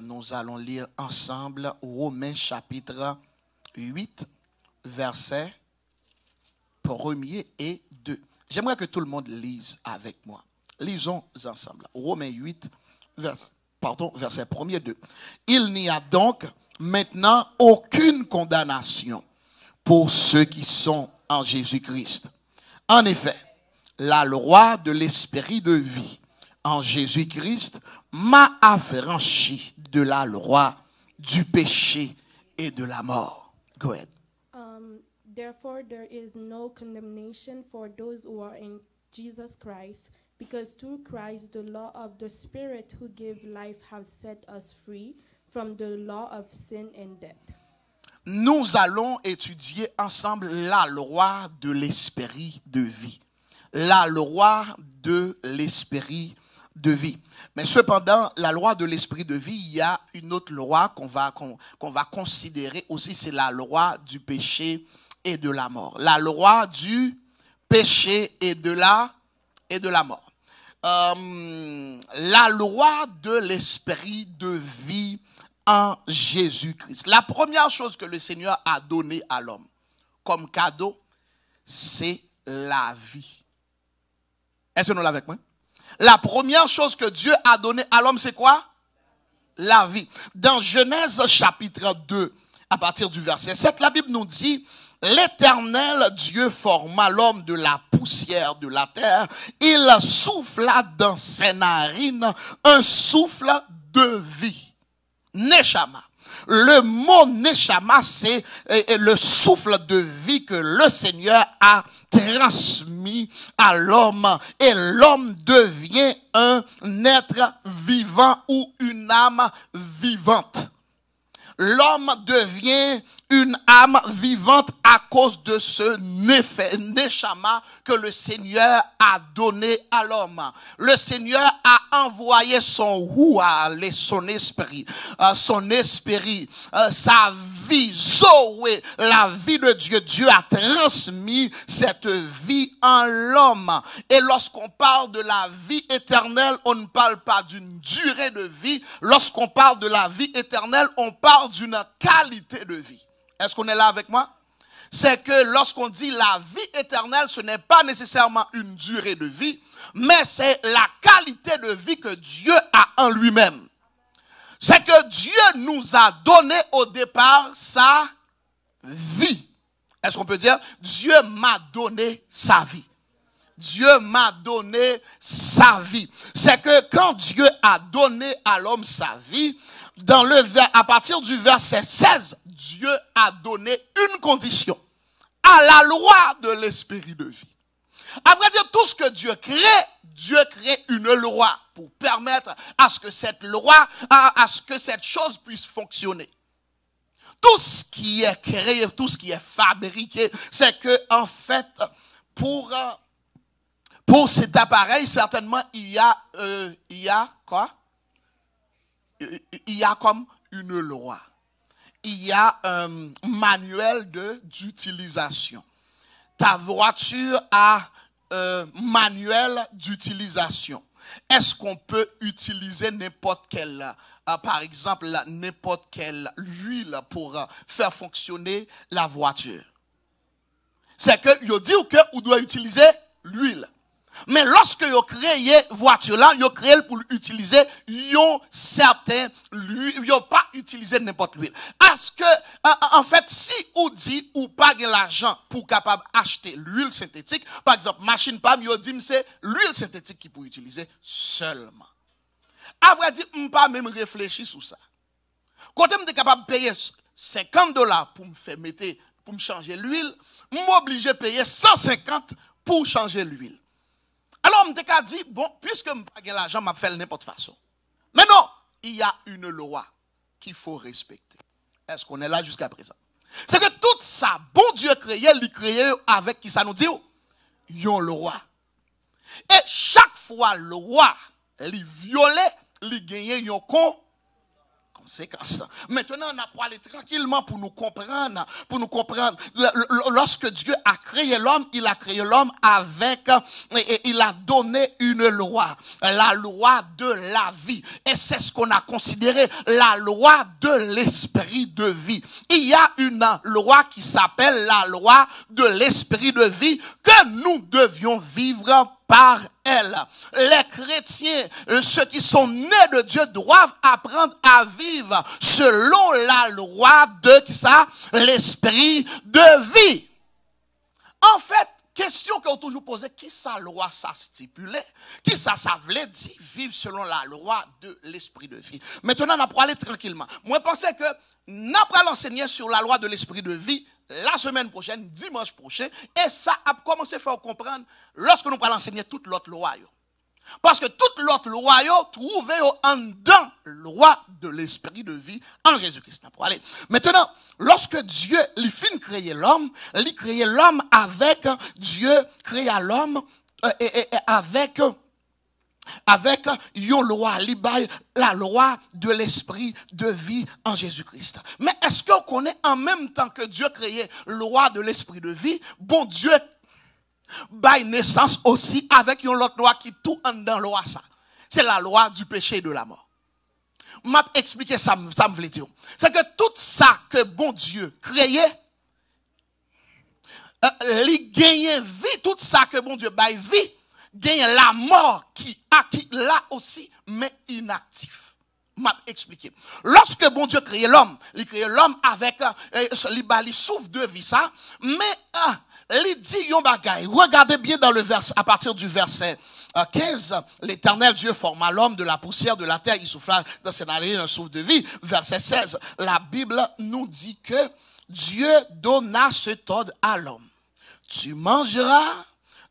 Nous allons lire ensemble Romains chapitre 8, versets 1er et 2. J'aimerais que tout le monde lise avec moi. Lisons ensemble. Romains 8, verset 1er et 2. Il n'y a donc maintenant aucune condamnation pour ceux qui sont en Jésus-Christ. En effet, la loi de l'esprit de vie en Jésus-Christ m'a affranchi de la loi du péché et de la mort. Go ahead. Therefore, there is no condemnation for those who are in Jesus Christ, because through Christ the law of the Spirit who gave life has set us free from the law of sin and death. Nous allons étudier ensemble la loi de l'esprit de vie. La loi de l'esprit de vie. Mais cependant, la loi de l'esprit de vie, il y a une autre loi qu'on va considérer aussi, c'est la loi du péché et de la mort. La loi du péché et de la mort. La loi de l'esprit de vie en Jésus-Christ. La première chose que le Seigneur a donnée à l'homme comme cadeau, c'est la vie. Est-ce que nous l'avons avec moi? La première chose que Dieu a donnée à l'homme, c'est quoi? La vie. Dans Genèse chapitre 2, à partir du verset 7, la Bible nous dit: l'Éternel Dieu forma l'homme de la poussière de la terre. Il souffla dans ses narines un souffle de vie. Neshama. Le mot Neshama, c'est le souffle de vie que le Seigneur a transmis à l'homme. Et l'homme devient un être vivant ou une âme vivante. L'homme devient une âme vivante à cause de ce Neshama que le Seigneur a donné à l'homme. Le Seigneur a envoyé son Ruach, son esprit, sa vie, Zoé, la vie de Dieu. Dieu a transmis cette vie en l'homme. Et lorsqu'on parle de la vie éternelle, on ne parle pas d'une durée de vie. Lorsqu'on parle de la vie éternelle, on parle d'une qualité de vie. Est-ce qu'on est là avec moi? C'est que lorsqu'on dit la vie éternelle, ce n'est pas nécessairement une durée de vie, mais c'est la qualité de vie que Dieu a en lui-même. C'est que Dieu nous a donné au départ sa vie. Est-ce qu'on peut dire? Dieu m'a donné sa vie. Dieu m'a donné sa vie. C'est que quand Dieu a donné à l'homme sa vie, à partir du verset 16, Dieu a donné une condition à la loi de l'esprit de vie. À vrai dire, tout ce que Dieu crée une loi pour permettre à ce que cette loi, à ce que cette chose puisse fonctionner. Tout ce qui est créé, tout ce qui est fabriqué, c'est que en fait, pour cet appareil, certainement, il y a quoi? Il y a comme une loi. Il y a un manuel d'utilisation. Ta voiture a un manuel d'utilisation. Est-ce qu'on peut utiliser n'importe quelle, par exemple, n'importe quelle huile pour faire fonctionner la voiture? C'est que yo dit que on doit utiliser l'huile. Mais lorsque vous créez voiture là, vous créez pour utiliser certains l'huile, vous pas utiliser n'importe l'huile. Parce que en fait, si vous dit ou pas l'argent pour capable acheter l'huile synthétique, par exemple, machine PAM, vous dit c'est l'huile synthétique qui peut utiliser seulement. À vrai dire, on pas même réfléchir sur ça. Quand on est capable de payer $50 pour me faire mettre, pour me changer l'huile, m'obligé à payer 150 pour changer l'huile. Alors, on m'a dit, bon, puisque je n'ai pas l'argent, je vais faire de n'importe façon. Mais non, il y a une loi qu'il faut respecter. Est-ce qu'on est là jusqu'à présent? C'est que tout ça, bon Dieu créé, il créé avec qui ça nous dit? Une loi. Et chaque fois, la loi, elle violait, elle gagnait une conséquence. conséquences. Maintenant, on a pour aller tranquillement pour nous comprendre. Lorsque Dieu a créé l'homme, il a créé l'homme avec, et il a donné une loi, la loi de la vie. Et c'est ce qu'on a considéré la loi de l'esprit de vie. Il y a une loi qui s'appelle la loi de l'esprit de vie que nous devions vivre par elle. Les chrétiens, ceux qui sont nés de Dieu, doivent apprendre à vivre selon la loi de qui ça? L'esprit de vie. En fait, question qu'on a toujours posée, qui sa loi ça stipulait? Qui ça voulait dire vivre selon la loi de l'esprit de vie? Maintenant, on a pour aller tranquillement. Moi, je pensais que nous allons enseigner sur la loi de l'esprit de vie la semaine prochaine, dimanche prochain, et ça a commencé à faire comprendre lorsque nous allons enseigner toute l'autre loi. Parce que toute l'autre loi, trouvée en dedans loi de l'esprit de vie en Jésus-Christ. Maintenant, lorsque Dieu lui fit créer l'homme, il créait l'homme avec Dieu, créa l'homme avec une loi, la loi de l'esprit de vie en Jésus-Christ. Mais est-ce qu'on connaît en même temps que Dieu créait la loi de l'esprit de vie, bon Dieu baille naissance aussi avec une autre loi qui tout en dans loi ça. C'est la loi du péché et de la mort. M'a expliqué ça me voulait dire. C'est que tout ça que bon Dieu créait, il gagne vie, tout ça que bon Dieu baille vie, gagne la mort qui là aussi, mais inactif. M'a expliqué. Lorsque bon Dieu créait l'homme, il créait l'homme avec il souffle de vie ça, mais il dit yon bagay. Regardez bien dans le verset, à partir du verset 15, l'Éternel Dieu forma l'homme de la poussière de la terre, il souffla dans ses narines un souffle de vie. Verset 16, la Bible nous dit que Dieu donna cet ordre à l'homme. Tu mangeras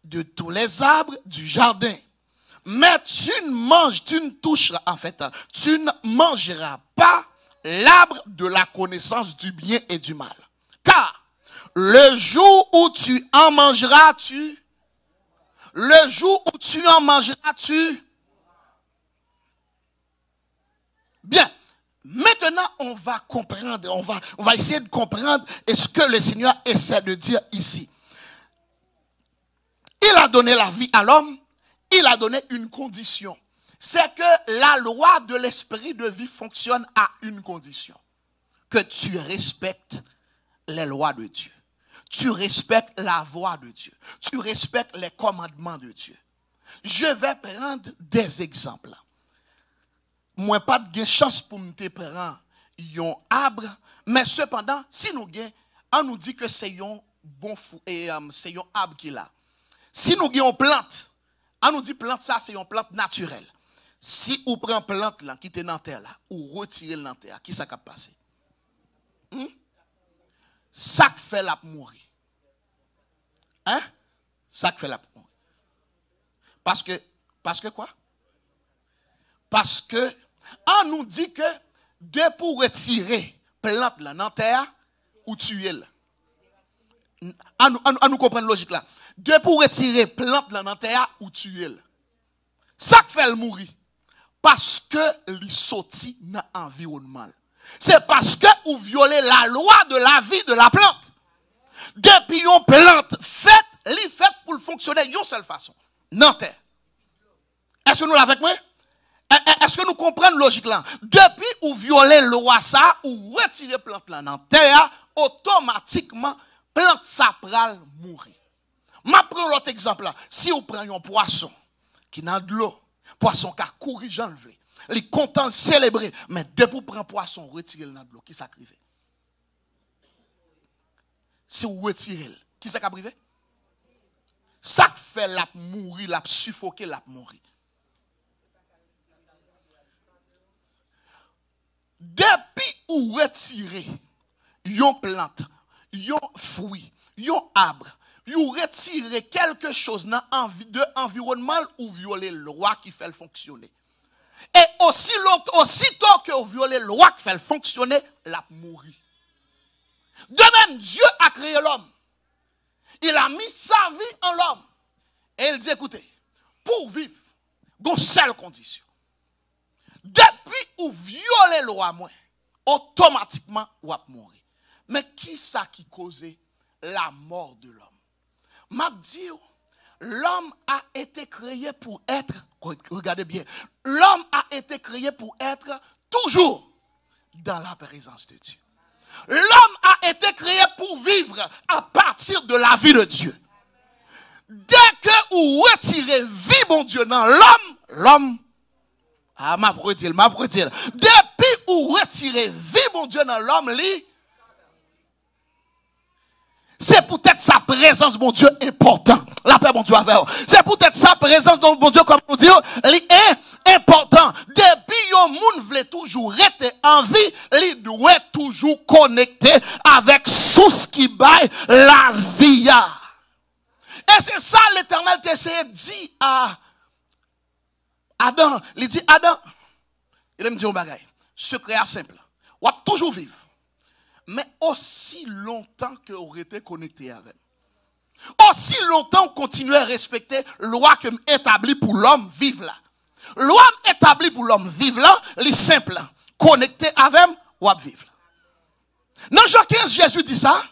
de tous les arbres du jardin, mais tu ne mangeras pas l'arbre de la connaissance du bien et du mal. Car le jour où tu en mangeras, le jour où tu en mangeras, Bien. Maintenant, on va comprendre, on va essayer de comprendre ce que le Seigneur essaie de dire ici. Il a donné la vie à l'homme, il a donné une condition. C'est que la loi de l'esprit de vie fonctionne à une condition. Que tu respectes les lois de Dieu. Tu respectes la voix de Dieu. Tu respectes les commandements de Dieu. Je vais prendre des exemples. Moi, pas de chance pour me prendre un arbre, mais cependant, si nous gagnons, on nous dit que c'est un bon fou et c'est un arbre qui est là. Si nous gagnons une plante, on nous dit plante ça, c'est une plante naturelle. Si vous prenez une plante là, qui est dans la terre là, ou retirez la terre, qui ça va passer? Ça fait la mourir. Hein? Ça fait la mourir. Parce que quoi? Parce que on nous dit que de pour retirer plante là dans terre ou tuer là. On nous comprend la logique là. De pour retirer plante là dans terre ou tuer là. Ça fait le mourir. Parce que il sorti dans l'environnement. C'est parce que vous violez la loi de la vie de la plante. Depuis une plante faite, elle est faite pour fonctionner d'une seule façon. Non terre. Est-ce que nous l'avons avec moi? Est-ce que nous comprenons la logique là? Depuis vous violez la loi ça, ou retirez plante là dans terre, automatiquement, plante ça pral mourir. Je prends l'autre exemple là. Si vous prenez un poisson qui n'a de l'eau, poisson qui a couru, j'en le veux. Il est content de célébrer. Mais depuis vous prenez poisson, retirez le dans de l'eau. Qui ça privé? Si vous retirez le, qui ça privé? Ça fait la mourir, la suffoquer, la mourir. Depuis vous retirez une plante, un fruit, un arbre, vous retirez quelque chose dans l'environnement ou violer la loi qui fait le fonctionner. Et aussitôt que vous violez la loi qui fait le fonctionner, la mourir. De même, Dieu a créé l'homme. Il a mis sa vie en l'homme. Et il dit, écoutez, pour vivre, une seule condition. Depuis où violez la loi, moi, automatiquement, ou va mourir. Mais qui ça qui causait la mort de l'homme? M'a dit, l'homme a été créé pour être, regardez bien, l'homme a été créé pour être toujours dans la présence de Dieu. L'homme a été créé pour vivre à partir de la vie de Dieu. Dès que vous retirez vie, mon Dieu, dans l'homme, m'a redit. Depuis vous retirez vie, mon Dieu, dans l'homme, c'est peut-être sa présence, mon Dieu, important. La paix, mon Dieu, avec vous. C'est peut-être sa présence, mon Dieu, comme on dit, est important. Depuis yon moun vle toujours rester en vie, il doit toujours connecter avec source qui baille la vie. Et c'est ça l'Éternel t'essayait de dire à Adam. Il dit, Adam, il me dit un bagay, secret simple. On va toujours vivre. Mais aussi longtemps que vous été connecté avec. Aussi longtemps qu'on continue à respecter la loi que établie pour l'homme vivre là. Loi établie pour l'homme vivre là, c'est simple. Connecté avec ou à vivre. Dans Jean 15, Jésus dit ça.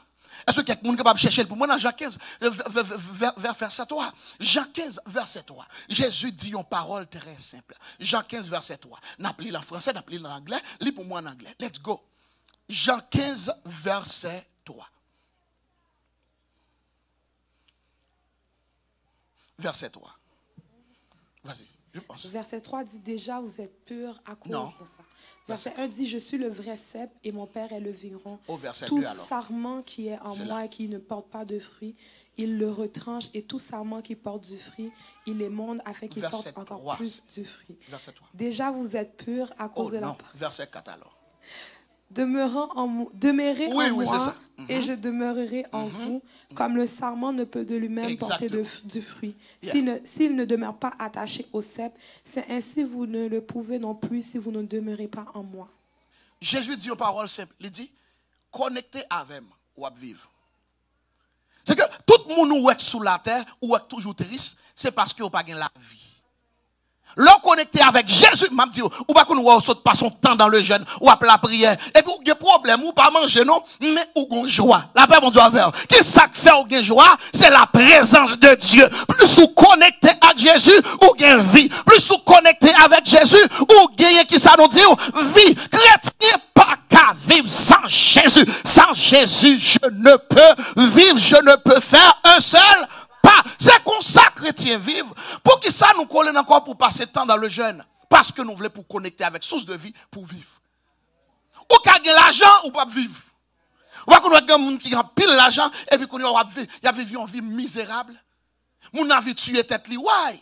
Est-ce que quelqu'un est capable de chercher pour moi dans Jean 15, verset 3. Jean 15, verset 3. Jésus dit une parole très simple. Jean 15, verset 3. N'appelez en français, n'appelez en anglais. Lis pour moi en anglais. Let's go. Jean 15, verset 3. Verset 3. Vas-y, je pense. Verset 3 dit déjà, vous êtes purs à cause de ça. Verset 1 dit, je suis le vrai cep et mon père est le vigneron. Tout sarment qui est en moi et qui ne porte pas de fruits, il le retranche, et tout sarment qui porte du fruit, il l'émonde afin qu'il porte encore plus de fruits. Verset 3. Déjà, vous êtes purs à cause de la parole. Verset 4 alors. Demeurez en moi et je demeurerai en vous, comme le sarment ne peut de lui-même porter du fruit. S'il ne demeure pas attaché au cep, c'est ainsi vous ne le pouvez non plus si vous ne demeurez pas en moi. Jésus dit une parole simple, il dit, connectez avec moi ou à vivre. C'est que tout le monde qui est sous la terre ou est toujours triste, c'est parce qu'il n'a pas la vie. L'on connecté avec Jésus, m'a dit, ou pas qu'on passe son temps dans le jeûne, ou après la prière, et puis ou des problèmes, ou pas manger, non, mais ou gon joie. La paix, mon Dieu, avec. Qui ça fait ou gen joie? C'est la présence de Dieu. Plus vous connecté avec Jésus, ou gen vie. Plus vous connecté avec Jésus, ou gen qui ça nous dit, vie. Chrétien pas qu'à vivre sans Jésus. Sans Jésus, je ne peux vivre, je ne peux faire un seul pas. C'est comme ça chrétien vivre. Pour qui ça nous colle encore pour passer temps dans le jeûne? Parce que nous voulons pour connecter avec source de vie pour vivre. Ou qu'on a l'argent ou pas vivre. Ou qu'on a des gens qui ont pile l'argent et puis qu'on a vécu une vie misérable. Mon a vie tuer tête li. Why?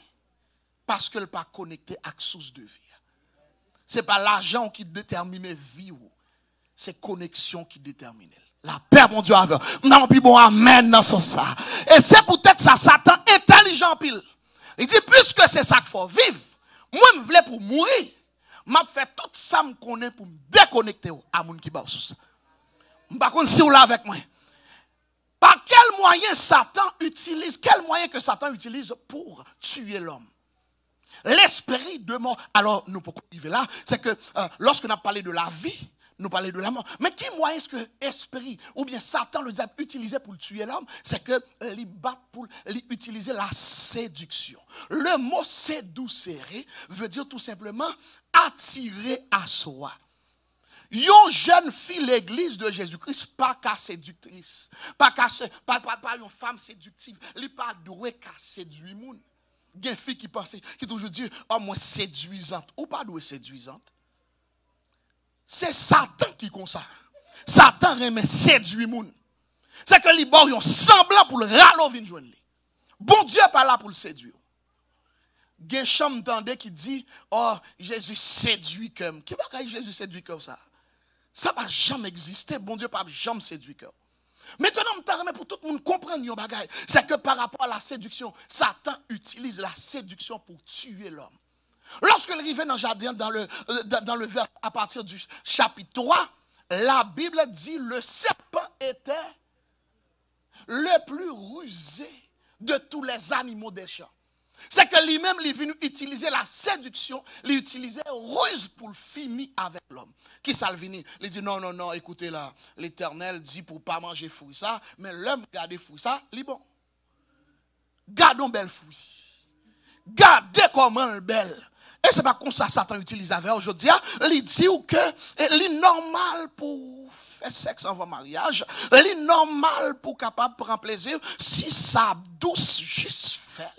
Parce que le pas connecté avec source de vie. C'est pas l'argent qui détermine la vie, c'est connexion qui détermine. La paix, mon Dieu, avec. Non, puis bon, amen, dans ce sens. Et c'est peut-être ça, Satan intelligent pile. Il dit, puisque c'est ça qu'il faut vivre, moi, je voulais pour mourir. Je fais tout ça, je connais pour me déconnecter à mon qui bat sous ça. Je ne sais pas si vous l'avez avec moi. Par quel moyen Satan utilise, quel moyen que Satan utilise pour tuer l'homme? L'esprit de mort. Alors, nous pouvons arriver là, c'est que lorsqu'on a parlé de la vie, nous parlons de la mort. Mais qui moyen est-ce que l'esprit, ou bien Satan, le diable, utilisait pour tuer l'homme? C'est que il bat pour utiliser la séduction. Le mot séduire veut dire tout simplement attirer à soi. Une jeune fille, l'église de Jésus-Christ, pas qu'à séductrice, pas une femme séductive, elle n'est pas douée qu'à séduire les gens. Il y a une fille qui pense, qui toujours dit, oh, moi séduisante, ou pas douée séduisante. C'est Satan qui comme ça. Satan remet séduire les gens. C'est que les bords ont semblant pour le râler vin joindre. Bon Dieu n'est pas là pour le séduire. Gécham entendait qui dit, oh, Jésus séduit comme. Qui va Jésus séduit comme ça? Ça va jamais exister. Bon Dieu ne va jamais séduire comme. Maintenant, je pour tout le monde comprendre yon bagay. C'est que par rapport à la séduction, Satan utilise la séduction pour tuer l'homme. Lorsque il arrive dans le jardin, dans le vers à partir du chapitre 3, la Bible dit le serpent était le plus rusé de tous les animaux des champs. C'est que lui-même, il est venu utiliser la séduction, il utilisait ruse pour finir avec l'homme. Qui ça le vini? Il dit non, non, non, écoutez là, l'Éternel dit pour ne pas manger fruit ça, mais l'homme garde fruit ça, il est bon. Gardons belle fruit. Gardez comment le belle. Et c'est pas comme ça Satan utilise avec aujourd'hui. Il dit que c'est normal pour faire sexe avant mariage. C'est normal pour capable prendre plaisir si ça douce juste fait.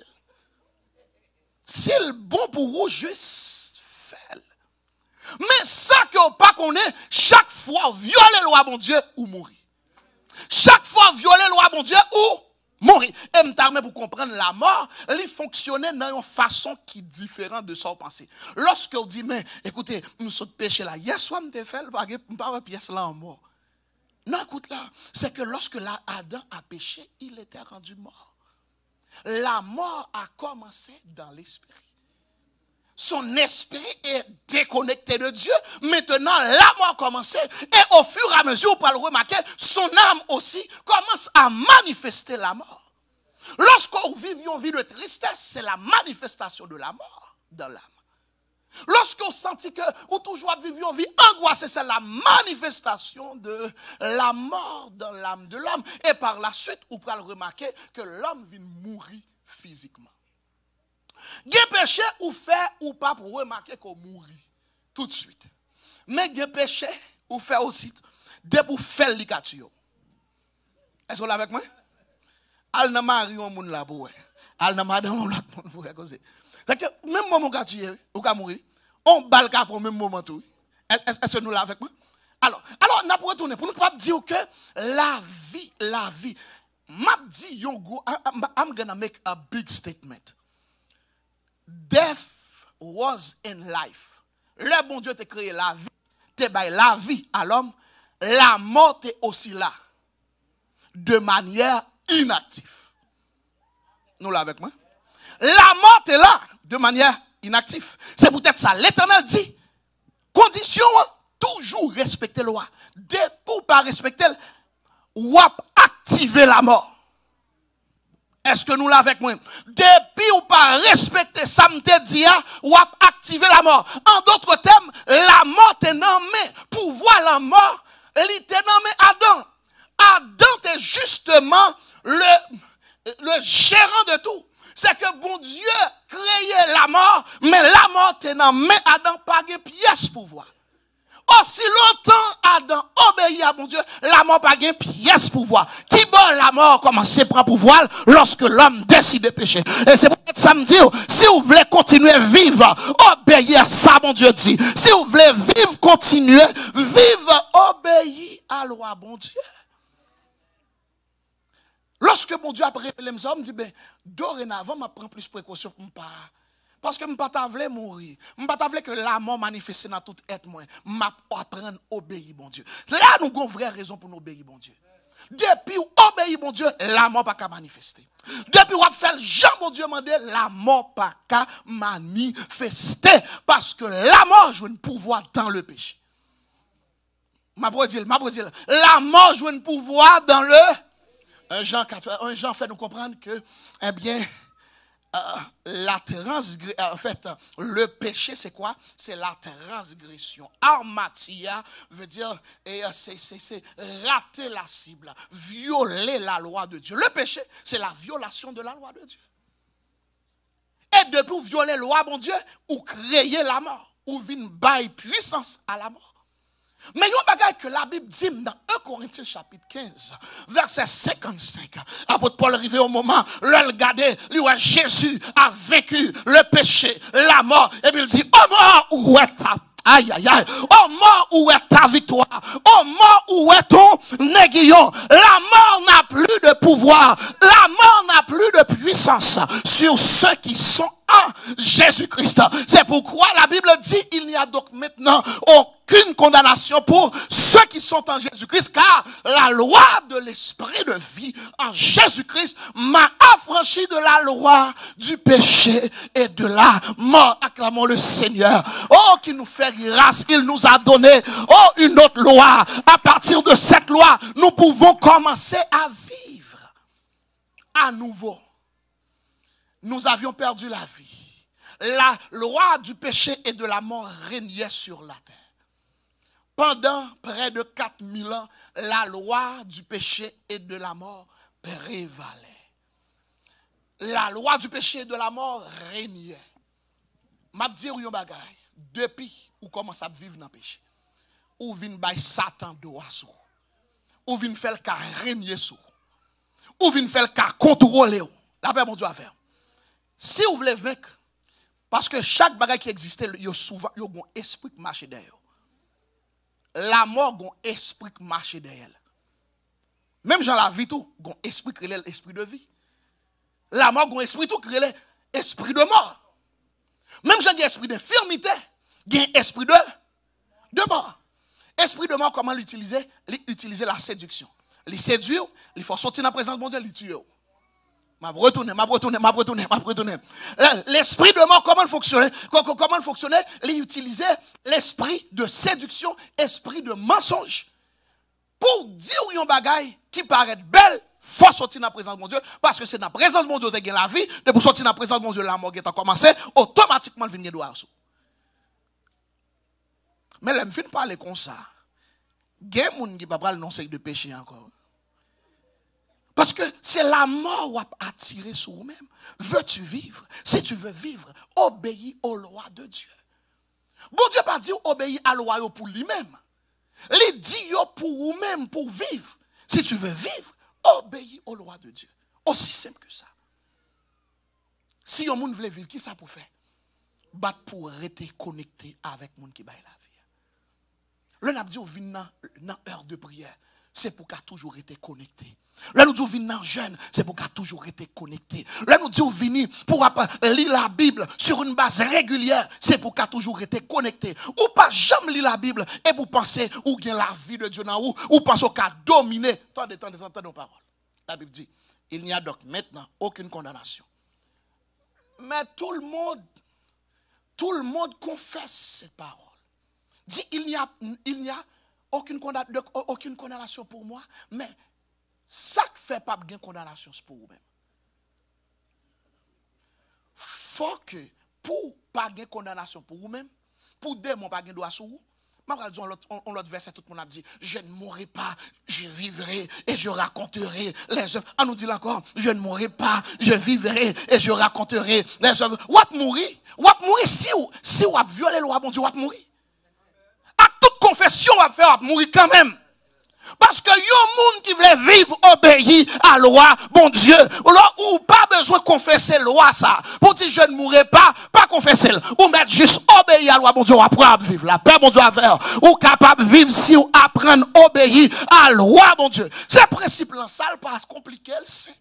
Si le bon pour vous juste fait. Mais ça que vous pas connaît, chaque fois violer loi bon Dieu ou mourir. Chaque fois violer loi bon Dieu ou mourir. Et me pour comprendre la mort, il fonctionnait dans une façon qui est différente de son pensée. Lorsque vous dites, mais écoutez, nous sommes péchés là, hier soir, je fait, je ne pas pièce là en mort. Non, écoute là, c'est que lorsque Adam a péché, il était rendu mort. La mort a commencé dans l'esprit. Son esprit est déconnecté de Dieu. Maintenant, la mort a commencé. Et au fur et à mesure, vous pouvez le remarquer, son âme aussi commence à manifester la mort. Lorsqu'on vit une vie de tristesse, c'est la manifestation de la mort dans l'âme. Lorsqu'on sentit que ou toujours vivre une vie angoissée, c'est la manifestation de la mort dans l'âme de l'homme. Et par la suite, vous pouvez remarquer que l'homme vient mourir physiquement. Il y a péché ou fait ou pas pour remarquer qu'on mourit tout de suite. Mais il y a péché ou fait aussi dès pour faire l'icatio. Est-ce que vous l'avez avec moi? Al n'a mari on moun la pour. Al n'a madame on la pour causer. C'est que même moment quand tu es ou quand mourir, on balle pour même moment tout. Est-ce que nous l'avons avec moi? Alors, on a pour retourner pour nous pas dire que la vie. M'a dit I'm gonna make a big statement. Death was in life. Le bon Dieu t'a créé la vie, t'a baillé la vie à l'homme, la mort est aussi là de manière inactive. Nous l'avons avec moi? La mort est là de manière inactive. C'est peut-être ça. L'Éternel dit, condition, toujours respecter la loi. Dès pour pas respecter, ou activer la mort. Est-ce que nous l'avons avec moi? Depuis ou pas respecter ça, me te dit, ou activer la mort. En d'autres termes, la mort est nommée. Pour voir la mort, elle était nommée Adam. Adam est justement le gérant de tout. C'est que bon Dieu créait la mort, mais la mort est nommée Adam pas de pièce pour voir. Aussi longtemps Adam obéit à bon Dieu, la mort pas de pièce pour voir. Qui bon la mort commence à prendre pouvoir lorsque l'homme décide de pécher. Et c'est pour ça me dire, si vous voulez continuer à vivre, obéir à ça, bon Dieu dit. Si vous voulez vivre, continuer, vivre, obéir à la loi, bon Dieu. Lorsque mon Dieu a révélé mes hommes, dit, ben, dorénavant, je prends plus de précautions pour ne pas. Parce que je ne peux pas mourir. Je ne peux pas que la mort manifeste dans tout être moi. Je apprendre à obéir, bon Dieu. Là, nous avons une vraie raison pour nous obéir, bon Dieu. Depuis où obéir, bon Dieu, la mort n'a pas manifester. Depuis où faire Jean, bon Dieu, mandé, la mort n'a pas manifester. Parce que la mort joue un pouvoir dans le péché. Ma brodile, la mort joue un pouvoir dans le. Un Jean fait nous comprendre que, eh bien, en fait, le péché, c'est quoi? C'est la transgression. Armatia veut dire, c'est rater la cible, violer la loi de Dieu. Le péché, c'est la violation de la loi de Dieu. Et depuis violer la loi, bon Dieu, ou créer la mort, ou vin bail puissance à la mort. Mais il y a un bagage que la Bible dit dans 1 Corinthiens chapitre 15, verset 55. Apôtre Paul arrivé au moment, le regardait, lui Jésus a vaincu le péché, la mort, et puis il dit, oh mort, où est ta aïe, aïe, aïe. Oh mort, où est ta victoire? Oh mort, où est ton aiguillon? La mort n'a plus de pouvoir. La mort n'a plus de puissance sur ceux qui sont en Jésus-Christ. C'est pourquoi la Bible dit, il n'y a donc maintenant aucune condamnation pour ceux qui sont en Jésus-Christ, car la loi de l'esprit de vie en Jésus-Christ m'a affranchi de la loi du péché et de la mort. Acclamons le Seigneur. Oh, qui nous fait grâce, il nous a donné une autre loi. À partir de cette loi, nous pouvons commencer à vivre à nouveau. nous avions perdu la vie. La loi du péché et de la mort régnait sur la terre. Pendant près de 4000 ans, la loi du péché et de la mort prévalait. La loi du péché et de la mort régnait. Je vais dire un bagay, depuis ou commence à vivre dans le péché, ou vient bay Satan doa sou, ou vient faire le cas régner sou, ou vient faire le cas contrôler. La paix, mon Dieu, à faire. Si vous voulez vaincre, parce que chaque bagay qui existait, il y a souvent un esprit qui marche derrière. La mort, il y a un esprit qui marche derrière. Même dans la vie, tout, il y a un esprit qui est l'esprit de vie. La mort, il y a un esprit qui est l'esprit de mort. Même j'ai un esprit d'infirmité, il y a un esprit de mort. Esprit de mort, comment l'utiliser? Utiliser la séduction. Les séduire, il faut sortir dans la présence de mon Dieu, les tuer. M'a retourner. L'esprit de mort, comment il fonctionnait? Comment il fonctionnait? Il utilisait l'esprit de séduction, esprit de mensonge. Pour dire un bagay qui paraît belle, il faut sortir dans la présence de mon Dieu. Parce que c'est dans la présence de mon Dieu que tu as la vie. De pour sortir dans la présence de mon Dieu, la mort qui a commencé, automatiquement, il vient de voir. Mais là, je ne parle pas comme ça. Il y a des gens qui ne peuvent pas le de péché encore. Parce que c'est la mort qui a attiré sur vous-même. Veux-tu vivre? Si tu veux vivre, obéis aux lois de Dieu. Bon Dieu pas dit obéis à la loi pour lui-même. Il dit pour vous-même, pour vivre. Si tu veux vivre, obéis aux lois de Dieu. Aussi simple que ça. Si un monde veut vivre, qui ça pour faire? Battre pour rester connecté avec le monde qui baille la vie. Le n'a dit on vient dans heure de prière, c'est pour qu'à toujours été connecté. Là nous disons venir jeune, c'est pour qu'à toujours été connecté. Là nous disons venir pour lire la Bible sur une base régulière, c'est pour qu'à toujours été connecté. Ou pas jamais lire la Bible et vous pensez ou bien la vie de Dieu dans ou pensez qu'à dominer. Attendez nos paroles. La Bible dit, il n'y a donc maintenant aucune condamnation. Mais tout le monde confesse cette parole. Dit, il n'y a aucune condamnation pour moi, mais ça ne fait pas de condamnation pour vous-même. Faut que, pour pas de condamnation pour vous-même, pour démon pas de droit sur vous, je vais dire l'autre verset, tout le monde a dit, je ne mourrai pas, je vivrai et je raconterai les œuvres. On nous dit encore, je ne mourrai pas, je vivrai et je raconterai les œuvres. Ou ap mourir si vous avez violé la loi, bon Dieu, vous avez mourir. À toute confession, on va faire mourir quand même. Parce que y a un monde qui veut vivre obéi à la loi, bon Dieu, ou pas besoin de confesser la loi ça. Pour dire je ne mourrai pas confesser. Ou mettre juste obéi à la loi, bon Dieu, ou apprendre à vivre. La paix, bon Dieu, à faire. Ou capable de vivre si ou apprendre à obéir à la loi, bon Dieu. C'est principe là, ça pas compliqué, simple.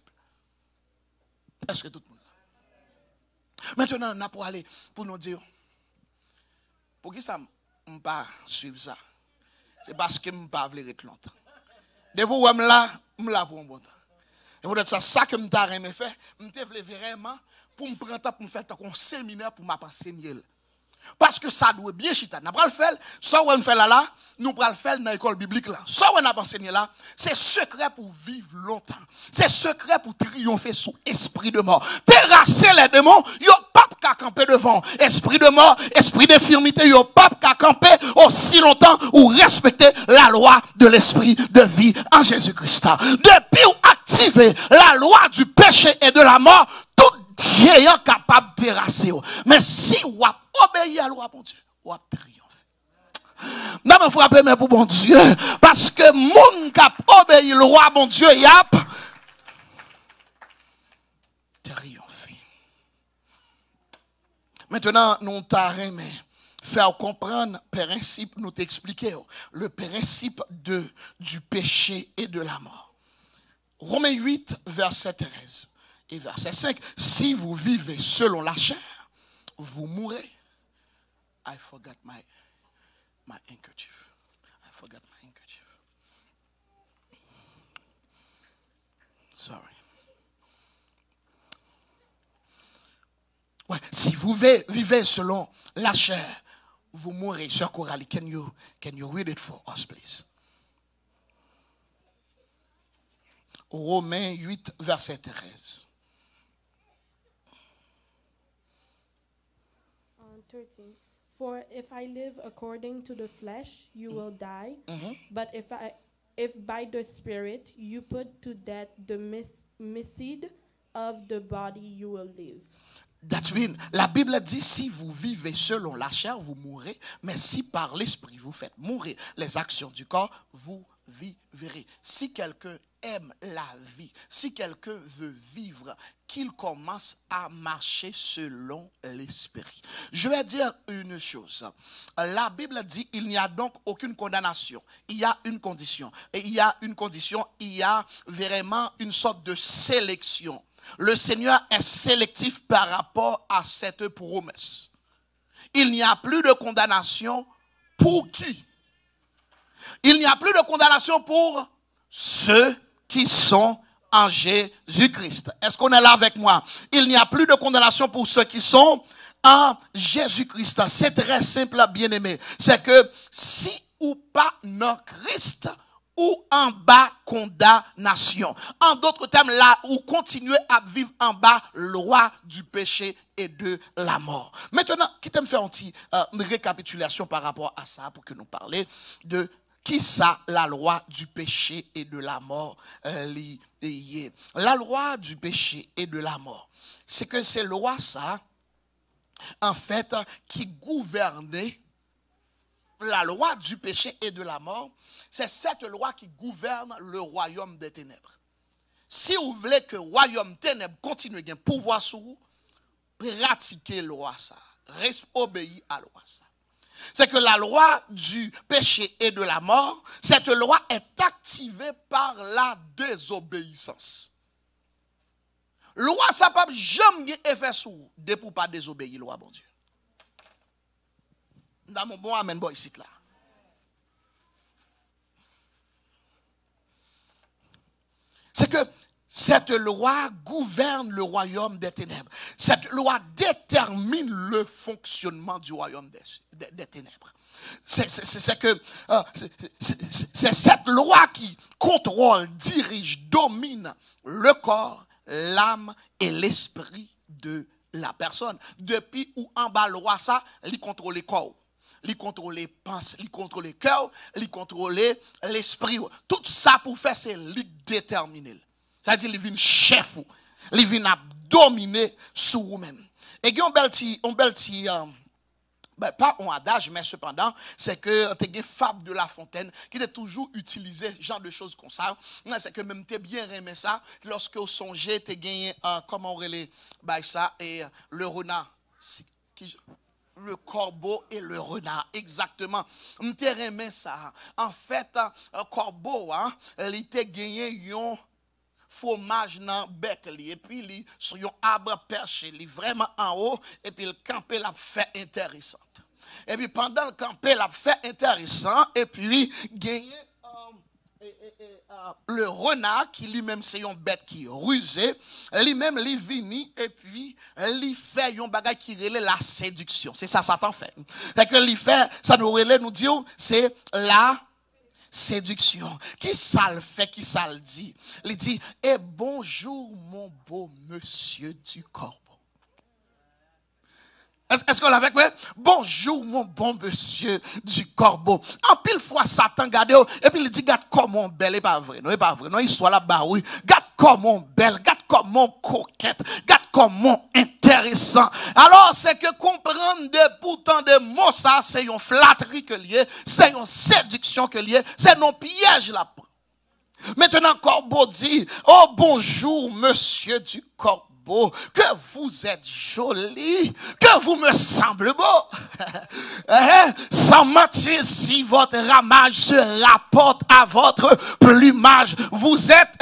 Est-ce que tout le monde là? Maintenant, on a pour aller, pour nous dire, pour qui ça ne pas suivre ça? C'est parce que je ne pas rester longtemps. De vous, je suis là pour un bon temps. Et peut-être ça que je me faire, je veux vraiment pour me prendre temps pour me faire un séminaire pour m'enseigner. Parce que ça doit bien chita. Nous allons le faire, soit on fait là, nous allons le faire dans l'école biblique là. Soit on a enseigné là, c'est secret pour vivre longtemps. C'est secret pour triompher sous esprit de mort. Terrasser les démons, yo pas qu'à camper devant. Esprit de mort, esprit d'infirmité, yo pas qu'à camper aussi longtemps ou respecter la loi de l'esprit de vie en Jésus-Christ. Depuis ou activer la loi du péché et de la mort, tout géant capable de terrasser. Mais si vous obéissez à la loi, bon Dieu, vous triompher. Non, mais il faut appeler pour bon Dieu. Parce que moun qui obéit à la loi, bon Dieu, il a triomphé. Maintenant, nous t'arrêtons, faire comprendre le principe, nous t'expliquer le principe du péché et de la mort. Romains 8, verset 13. Et verset 5, si vous vivez selon la chair, vous mourrez. I forgot my handkerchief. I forgot my handkerchief. Sorry. Ouais, si vous vivez selon la chair, vous mourrez. Sœur Coralie, can you read it for us, please? Romains 8, verset 13. 13. For if I live according to the flesh, you will die. But if by the Spirit you put to death the misdeed of the body, you will live. That's mean, la Bible dit, si vous vivez selon la chair, vous mourrez, mais si par l'esprit vous faites mourir les actions du corps, vous vivrez. Si quelqu'un aime la vie, si quelqu'un veut vivre, qu'il commence à marcher selon l'esprit. Je vais dire une chose. La Bible dit, il n'y a donc aucune condamnation. Il y a une condition. Et il y a une condition, il y a vraiment une sorte de sélection. Le Seigneur est sélectif par rapport à cette promesse. Il n'y a plus de condamnation pour qui? Il n'y a plus de condamnation pour ceux qui sont en Jésus-Christ. Est-ce qu'on est là avec moi? Il n'y a plus de condamnation pour ceux qui sont en Jésus-Christ. C'est très simple, bien-aimé. C'est que si ou pas non Christ, ou en bas condamnation. En d'autres termes, là où continuer à vivre en bas loi du péché et de la mort. Maintenant, quittez me faire une récapitulation par rapport à ça pour que nous parlions de qui ça, la loi du péché et de la mort liée. La loi du péché et de la mort, c'est que ces lois, ça, en fait, qui gouvernaient la loi du péché et de la mort, c'est cette loi qui gouverne le royaume des ténèbres. Si vous voulez que le royaume des ténèbres continue à pouvoir sur vous, pratiquez la loi ça, obéissez à la loi ça. C'est que la loi du péché et de la mort, cette loi est activée par la désobéissance. La loi ça pas jamais effet sur vous, de pour pas désobéir la loi bon Dieu. Dans mon bon amen boy ici là. C'est que cette loi gouverne le royaume des ténèbres. Cette loi détermine le fonctionnement du royaume des ténèbres. C'est cette loi qui contrôle, dirige, domine le corps, l'âme et l'esprit de la personne. Depuis où en bas le roi ça, il contrôle le corps. Il contrôle les pensées, il contrôle le cœur, il contrôle l'esprit. Tout ça pour faire, c'est lui déterminer. C'est-à-dire, il vient chef, il vient dominer sur vous-même. Et il y a un bel petit, pas un adage, mais cependant, c'est que tu as une fable de La Fontaine qui est toujours utilisé, genre de choses comme ça. C'est que même tu as bien aimé ça, lorsque vous songez, tu as gagné, comment on relève ça, et le renard. Le corbeau et le renard, exactement. Je aimé ça. En fait, un corbeau, il a gagné un fromage dans le bec, et puis il sur un arbre perché, il vraiment en haut, et puis le campé l'a fait intéressante. Et puis pendant le campé l'a fait intéressant, et puis gagné le renard qui lui-même c'est une bête qui est rusée, lui-même il vini et puis il fait un bagage qui relève la séduction. C'est ça Satan fait. Et que il fait ça nous relève nous dire c'est la séduction. Qui ça le fait, qui ça le dit? Il dit et bonjour mon beau monsieur du corbeau. Est-ce qu'on l'a avec moi? Bonjour mon bon monsieur du corbeau. En pile fois Satan garde et puis il dit garde comment belle et pas vrai. Non, pas vrai. Non, histoire là bas oui. Garde comment belle, garde comment coquette, garde comment intéressant. Alors c'est que comprendre de pourtant des mots ça c'est une flatterie que lié, c'est une séduction que lié, c'est non piège là. Maintenant corbeau dit "Oh bonjour monsieur du corbeau. Que vous êtes joli, que vous me semblez beau. Sans mentir, si votre ramage se rapporte à votre plumage, vous êtes,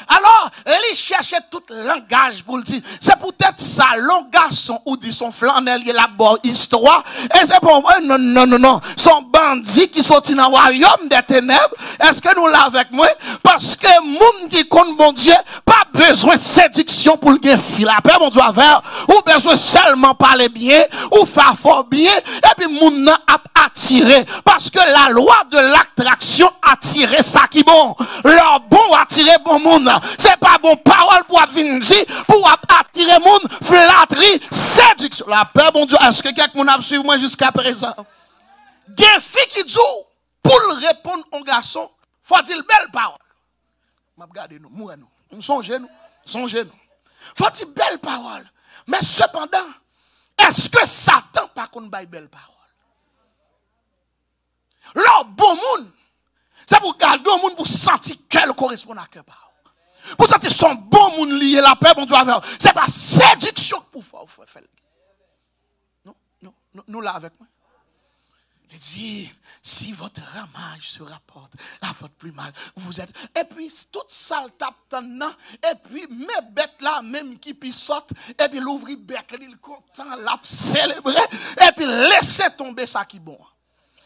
alors, il cherchait tout langage pour le dire. C'est peut-être ça, le garçon ou dit son flanel, il a la bonne histoire. Et c'est pour moi, non. Son bandit qui sortit dans le royaume des ténèbres. Est-ce que nous l'avons avec moi? Parce que monde qui compte mon Dieu, pas besoin de séduction pour le gagner fil. Après, mon Dieu, ou besoin seulement parler bien, ou faire fort bien, et puis moun nan a attiré. Parce que la loi de l'attraction attire ça qui bon. Leur bon attirer bon monde. monde. C'est pas bon parole pour venir dire, pour attirer monde, flatterie, séduction. La paix, bon Dieu, est-ce que quelqu'un a suivi moi jusqu'à présent? Des filles qui disent, pour répondre aux garçons, faut dire belle parole. Regardez nous, nous, songez-nous. Faut-il belle parole. Mais cependant, est-ce que Satan par contre baille belle parole? Leur bon monde, c'est pour garder un monde pour sentir qu'elle correspond à quelle parole. Pour sentir son bon monde lié la paix, bon Dieu, c'est pas séduction pour faire. Non, nous là avec moi. Il dit, si votre ramage se rapporte à votre plumage, vous êtes. Et puis, toute salle tape maintenant. Et puis, mes bêtes là, même qui pissotent. Et puis, l'ouvrir bec, il content, l'a célébrer. Et puis, laisser tomber ça qui est bon.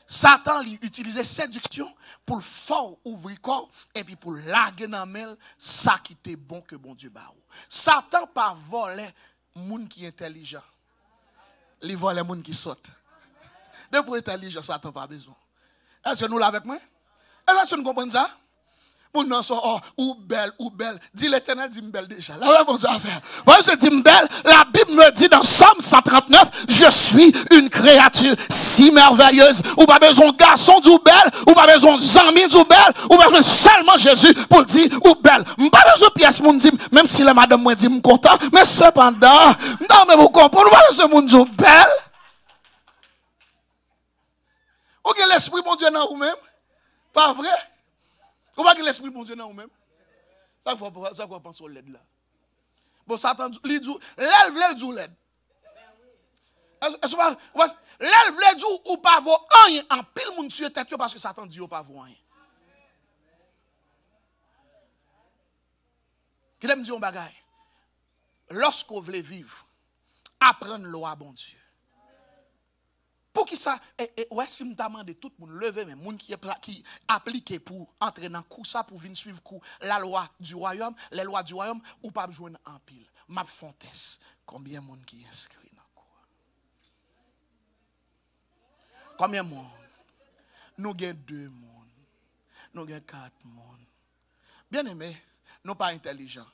Satan lui utilisait séduction pour le fort ouvrir corps. Et puis, pour laguer dans le ça qui était bon que bon Dieu barre. Satan pas voler monde qui est intelligent. Il vole les monde qui saute. De pour être intelligent, ça n'a pas besoin. Est-ce que nous l'avons avec moi? Est-ce que nous comprenons ça? Mon nom sont ou belle. Dis l'Éternel, dit belle déjà. Là, bon Dieu à faire. Moi, je dis belle. La Bible me dit dans Somme 139, je suis une créature si merveilleuse. Ou pas besoin de garçon du belle, ou pas besoin d'amis du belle, ou pas besoin seulement Jésus pour dire ou belle. Pas besoin de pièce, mon dit, même si la madame me dit, me content, mais cependant, non, mais vous comprenez, pas besoin de mon dit belle. Ou que l'esprit bon Dieu dans vous-même? Pas vrai? Ou pas que l'esprit bon Dieu dans vous-même? Ça quoi penser au LED là? Bon, Satan, il dit, l'élève du LED. Est-ce que l'élève du ou pas voir rien en pile moun tuer tête parce que Satan dit ou pas voir rien. Qui l'aime dire un bagay? Lorsqu'on veut vivre, apprendre loi bon Dieu. Pour qui ça, ouais, si je demande tout le monde lever, mais les gens qui appliquent pour entrer dans le coup, ça, pour venir suivre la loi du royaume, les lois du royaume, ou pas jouer en pile. Ma fontaise, combien de monde qui inscrit dans le cours? Combien de monde? Nous avons 2 monde, nous avons 4 monde. Bien aimé, nous pas intelligents.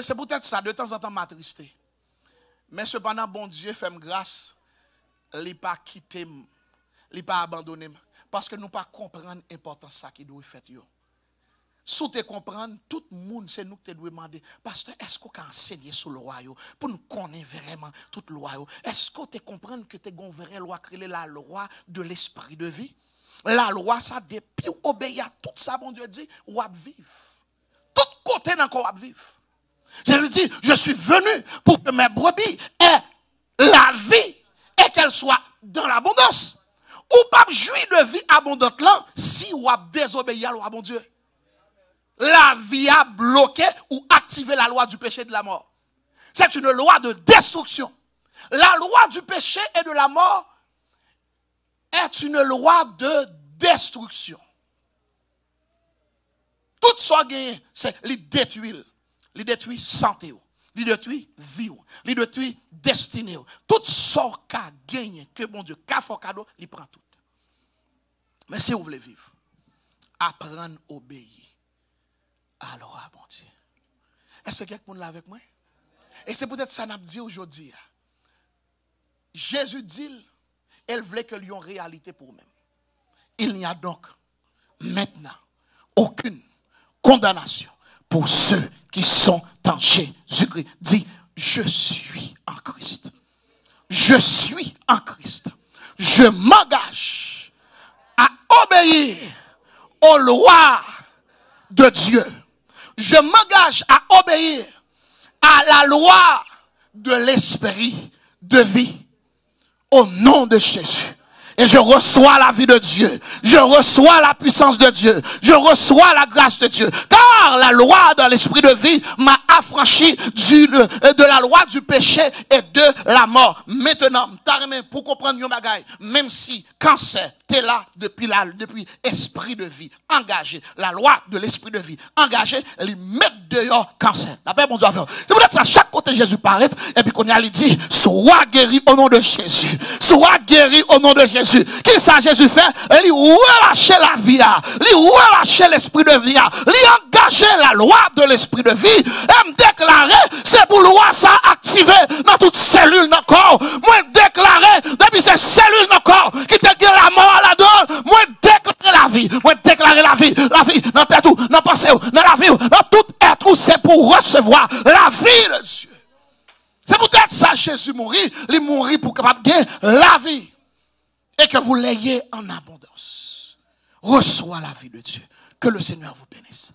C'est peut-être ça, de temps en temps, m'attristé. Mais cependant, bon Dieu fait grâce. Il n'a pas quitté, il n'a pas abandonné. Parce que nous ne pas comprendre l'importance de ça qui doit faire. Si tu comprends, tout le monde, c'est nous qui devons demander. Pasteur, est-ce qu'on peut enseigner sur le royaume pour nous connaître vraiment tout le royaume? Est-ce que tu comprends que tu as une vraie loi qui est la loi de l'esprit de vie? La loi, ça, depuis obéir à tout ça, bon Dieu dit, ou à vivre. Tout côté encore à vivre. Je lui dis, je suis venu pour que mes brebis aient la vie. Et qu'elle soit dans l'abondance. Ou pas jouir de vie abondante là, si ou a désobéi à la loi, bon Dieu. La vie a bloqué ou activé la loi du péché et de la mort. C'est une loi de destruction. La loi du péché et de la mort est une loi de destruction. Tout ça gagne, c'est les détruire. Les détruire santé. Il détruit vie, il détruit destinée. Tout ce qu'a gagné, que bon Dieu, qu'a fait cadeau, il prend tout. Mais si vous voulez vivre, apprendre à obéir. Alors, bon Dieu. Est-ce que quelqu'un est là avec moi? Et c'est peut-être ça n'a dit aujourd'hui. Jésus dit, elle voulait que l'on réalité pour nous-mêmes. Il n'y a donc maintenant aucune condamnation pour ceux qui sont en Jésus-Christ. Dis, je suis en Christ. Je suis en Christ. Je m'engage à obéir aux lois de Dieu. Je m'engage à obéir à la loi de l'esprit de vie. Au nom de Jésus. Et je reçois la vie de Dieu. Je reçois la puissance de Dieu. Je reçois la grâce de Dieu. Car la loi dans l'esprit de vie m'a affranchi de la loi du péché et de la mort. Maintenant, pour comprendre yon bagay, même si cancer, t'es là depuis esprit de vie, engagé, la loi de l'esprit de vie, engagé, lui mettre dehors cancer. La paix, bon Dieu. C'est peut-être ça, chaque côté Jésus paraît, et puis qu'on y a lui dit, sois guéri au nom de Jésus. Sois guéri au nom de Jésus. Qui ça Jésus fait? Il relâche la vie, il relâche l'esprit de vie, il engage la loi de l'esprit de vie, et me déclarer, c'est pour loi ça activer dans toute cellule de corps. Moi déclarer, depuis ces cellules de corps, qui te dit la mort à la donne, moi déclarer la vie. Moi déclarer la vie dans tête ou, dans pensée ou, dans la vie ou, dans tout être ou, c'est pour recevoir la vie de Dieu. C'est peut-être ça Jésus mourit, il mourit pour capable de gagner la vie. Et que vous l'ayez en abondance. Reçois la vie de Dieu. Que le Seigneur vous bénisse.